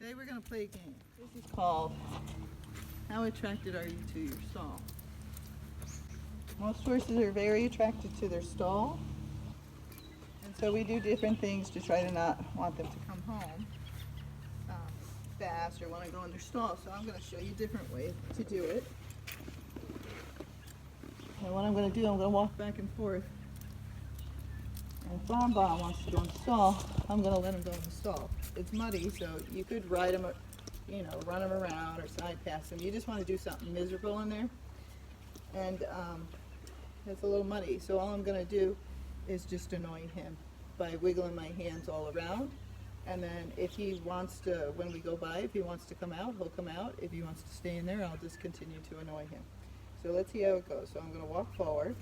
Today we're going to play a game. This is called How Attracted Are You to Your Stall? Most horses are very attracted to their stall, and so we do different things to try to not want them to come home fast or want to go in their stall. So I'm going to show you different ways to do it. And what I'm going to do, I'm going to walk back and forth. And if Bonbon wants to go in the stall, I'm going to let him go in the stall. It's muddy, so you could ride him, run him around or side pass him. You just want to do something miserable in there. And it's a little muddy, so all I'm going to do is just annoy him by wiggling my hands all around. And then if he wants to, when we go by, if he wants to come out, he'll come out. If he wants to stay in there, I'll just continue to annoy him. So let's see how it goes. So I'm going to walk forward.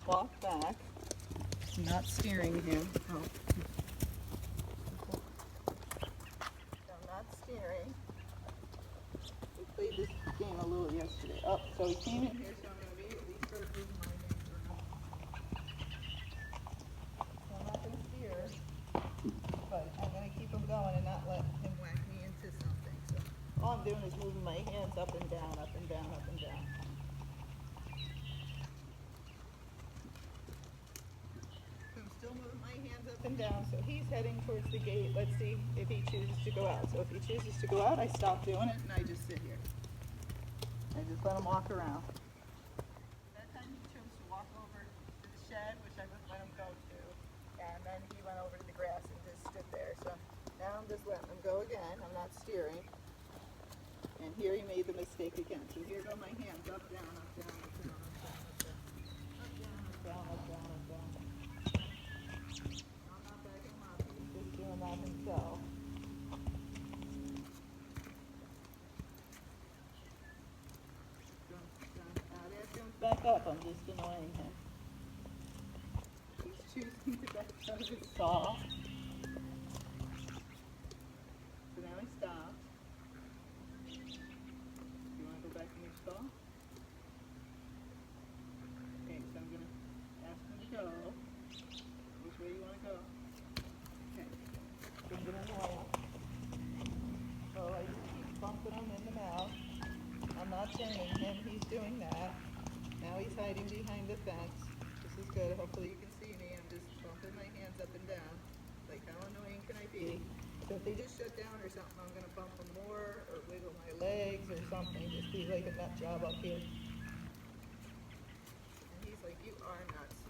Walk back, not steering him. Oh. I'm not steering. We played this game a little yesterday. Oh, so he came in here, so I'm going to immediately start moving my legs around. So I'm not going to steer, but I'm going to keep him going and not let him whack me into something. So all I'm doing is moving my hands up and down, up and down, up and down. Still moving my hands up and down, so he's heading towards the gate. Let's see if he chooses to go out. So if he chooses to go out, I stop doing it and I just sit here. I just let him walk around. That time he chose to walk over to the shed, which I just let him go to, and then he went over to the grass and just stood there. So now I'm just letting him go again. I'm not steering. And here he made the mistake again. So here go my hands up, down, up, down, up, down, up, down, up, down, up, down, up, down, up, down, up, down. Doing that himself. Now that comes back up, I'm just annoying him. He's choosing to back out of his stall. So now he stops. You want to go back in your stall? Okay, so I'm going to ask him to go. Which way you want to go? I'm going to annoy him. So I just keep bumping him in the mouth. I'm not turning him, he's doing that. Now he's hiding behind the fence. This is good, hopefully you can see me. I'm just bumping my hands up and down. Like, how annoying can I be? So if they just shut down or something, I'm going to bump them more or wiggle my legs or something. Just be like a nut job up here. And he's like, you are nuts.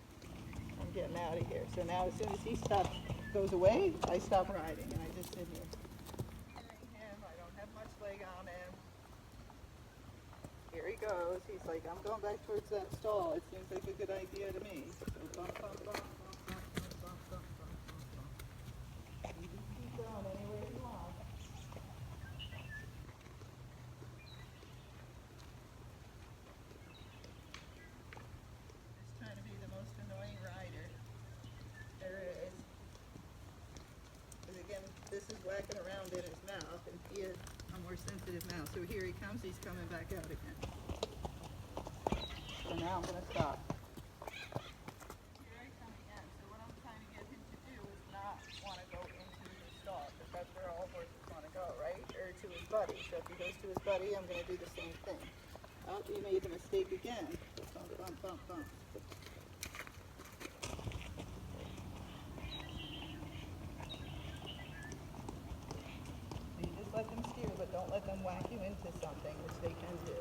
I'm getting out of here. So now as soon as he stops, goes away, I stop riding and I just sit here. I don't have much leg on him. Here he goes. He's like, I'm going back towards that stall. It seems like a good idea to me. So bump, bump, bump, bump, bump, bump, bump, bump, bump, bump. You just keep going anywhere you want. Just trying to be the most annoying rider there is. Again, this is whacking around in his mouth, and he has a more sensitive mouth. So here he comes, he's coming back out again. So now I'm going to stop. Here I come again. So what I'm trying to get him to do is not want to go into the stall, because that's where all horses want to go, right? Or to his buddy. So if he goes to his buddy, I'm going to do the same thing. Oh, he made the mistake again. Bump, bump, bump, bump. Let them steer, but don't let them whack you into something, which they can do.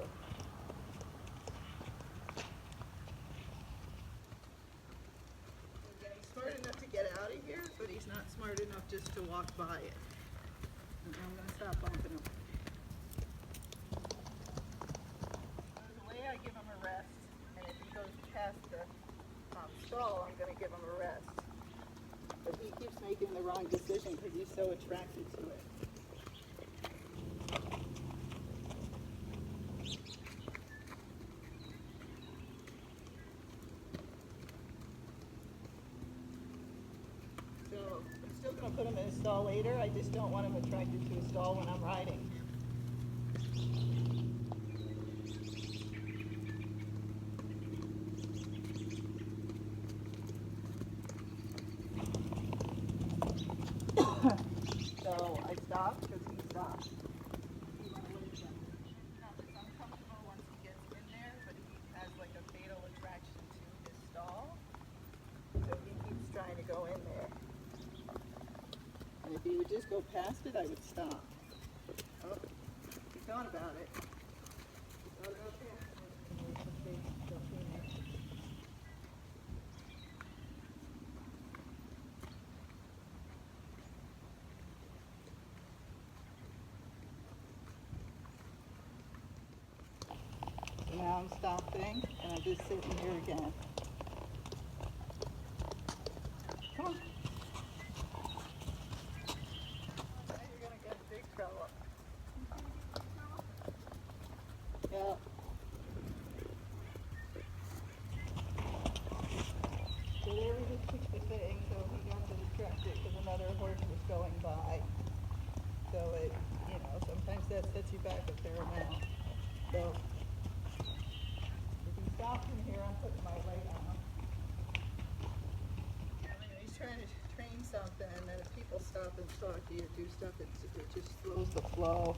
Okay, he's smart enough to get out of here, but he's not smart enough just to walk by it. And I'm going to stop bumping him. There's a way I give him a rest, and if he goes past the stall, I'm going to give him a rest. But he keeps making the wrong decision because he's so attracted to it. I'm gonna put him in a stall later. I just don't want him attracted to a stall when I'm riding. So I stopped because he stopped. He went away from me. Not as uncomfortable once he gets in there, but he has like a fatal attraction to his stall. So he keeps trying to go in there. And if he would just go past it, I would stop. Oh, he thought about it. He thought about that. So now I'm stopping, and I'm just sitting here again. Come on. Now you're going to get in big trouble. Yeah. So there we just took the thing, so he got distracted because another horse was going by. So it, sometimes that sets you back a fair amount. So if he stops in here, I'm putting my weight on him. He's trying to train something, and then if people stop and talk to you or do stuff, it just slows the flow.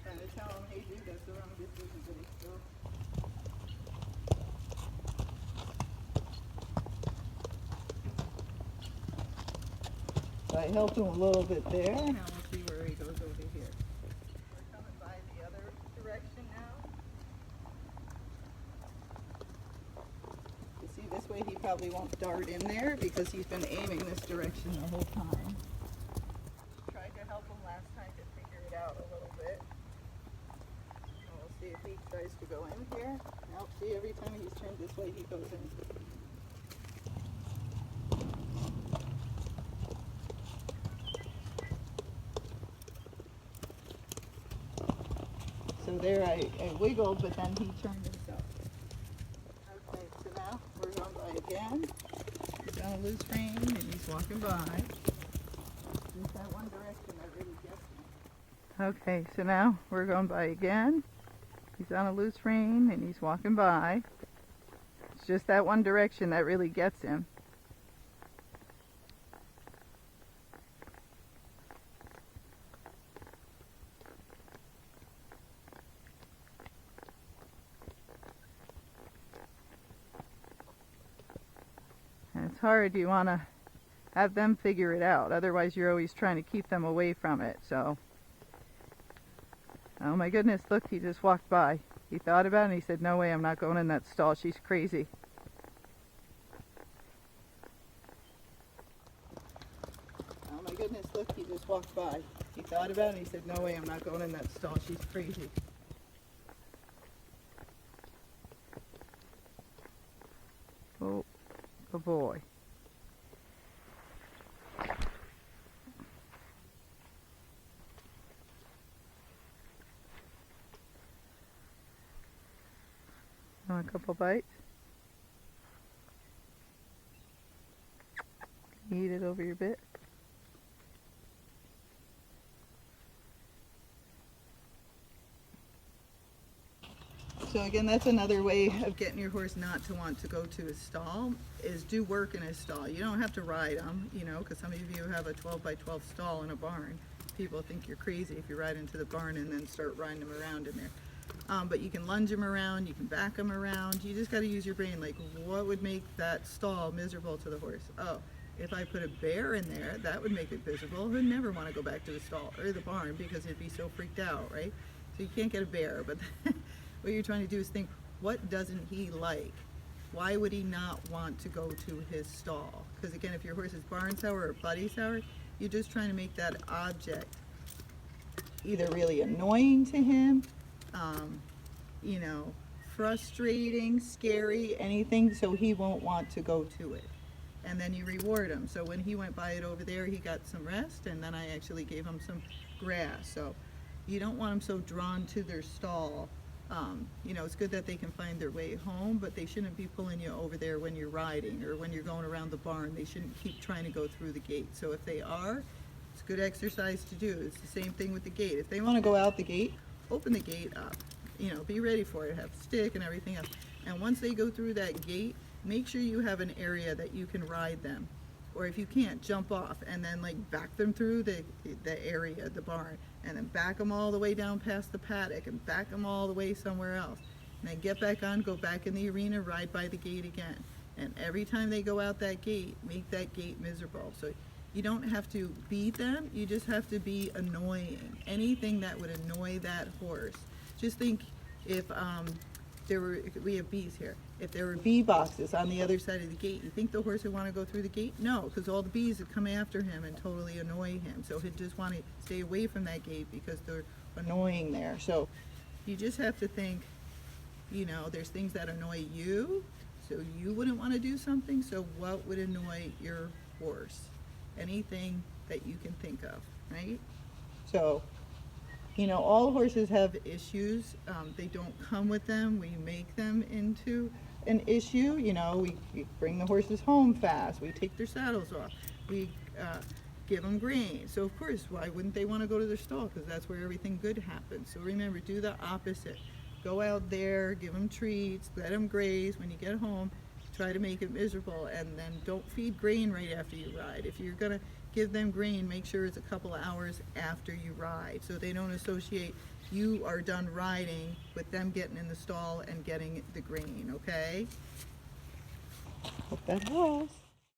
Trying to tell him, hey dude, that's the wrong decision, but he's still. So I helped him a little bit there. Now we'll see where he goes over here. We're coming by the other direction now. You see, this way he probably won't dart in there because he's been aiming this direction the whole time. Tried to help him last time to figure it out a little bit. And we'll see if he tries to go in here. Now, see, every time he's turned this way, he goes in. So there I wiggled, but then he turned himself. Okay, so now we're going by again. He's on a loose rein and he's walking by. Just that one direction that really gets me. Okay, so now we're going by again. He's on a loose rein and he's walking by. It's just that one direction that really gets him. It's hard. You want to have them figure it out. Otherwise, you're always trying to keep them away from it. So, oh my goodness, look, he just walked by. He thought about it and he said, no way, I'm not going in that stall. She's crazy. Oh my goodness, look, he just walked by. He thought about it and he said, no way, I'm not going in that stall. She's crazy. Oh. Good boy. Want a couple bites? Eat it over your bit. So again, that's another way of getting your horse not to want to go to his stall, is do work in his stall. You don't have to ride him, because some of you have a 12 by 12 stall in a barn. People think you're crazy if you ride into the barn and then start riding him around in there. But you can lunge him around, you can back him around. You just got to use your brain. Like, what would make that stall miserable to the horse? Oh, if I put a bear in there, that would make it miserable. He'd never want to go back to the stall or the barn because he'd be so freaked out, right? So you can't get a bear, but what you're trying to do is think, what doesn't he like? Why would he not want to go to his stall? Because again, if your horse is barn sour or buddy sour, you're just trying to make that object either really annoying to him, frustrating, scary, anything, so he won't want to go to it. And then you reward him. So when he went by it over there, he got some rest, and then I actually gave him some grass. So you don't want him so drawn to their stall You know, it's good that they can find their way home, but they shouldn't be pulling you over there when you're riding or when you're going around the barn. They shouldn't keep trying to go through the gate. So if they are, it's good exercise to do. It's the same thing with the gate. If they want to go out the gate, open the gate up. You know, be ready for it. Have a stick and everything else. And once they go through that gate, make sure you have an area that you can ride them. Or if you can't, jump off and then like back them through the area, the barn, and then back them all the way down past the paddock and back them all the way somewhere else. And then get back on, go back in the arena, ride by the gate again. And every time they go out that gate, make that gate miserable. So you don't have to beat them, you just have to be annoying. Anything that would annoy that horse. Just think if we have bees here. If there were bee boxes on the other side of the gate, you think the horse would want to go through the gate? No, because all the bees would come after him and totally annoy him. So he'd just want to stay away from that gate because they're annoying there. So you just have to think, you know, there's things that annoy you, so you wouldn't want to do something. So what would annoy your horse? Anything that you can think of, right? So, you know, all horses have issues. They don't come with them. We make them into an issue. You know, we bring the horses home fast. We take their saddles off. We give them grain. So of course, why wouldn't they want to go to their stall? Because that's where everything good happens. So remember, do the opposite. Go out there, give them treats, let them graze. When you get home, try to make it miserable, and then don't feed grain right after you ride. If you're gonna give them grain, make sure it's a couple of hours after you ride, so they don't associate you are done riding with them getting in the stall and getting the grain, okay? Hope that helps.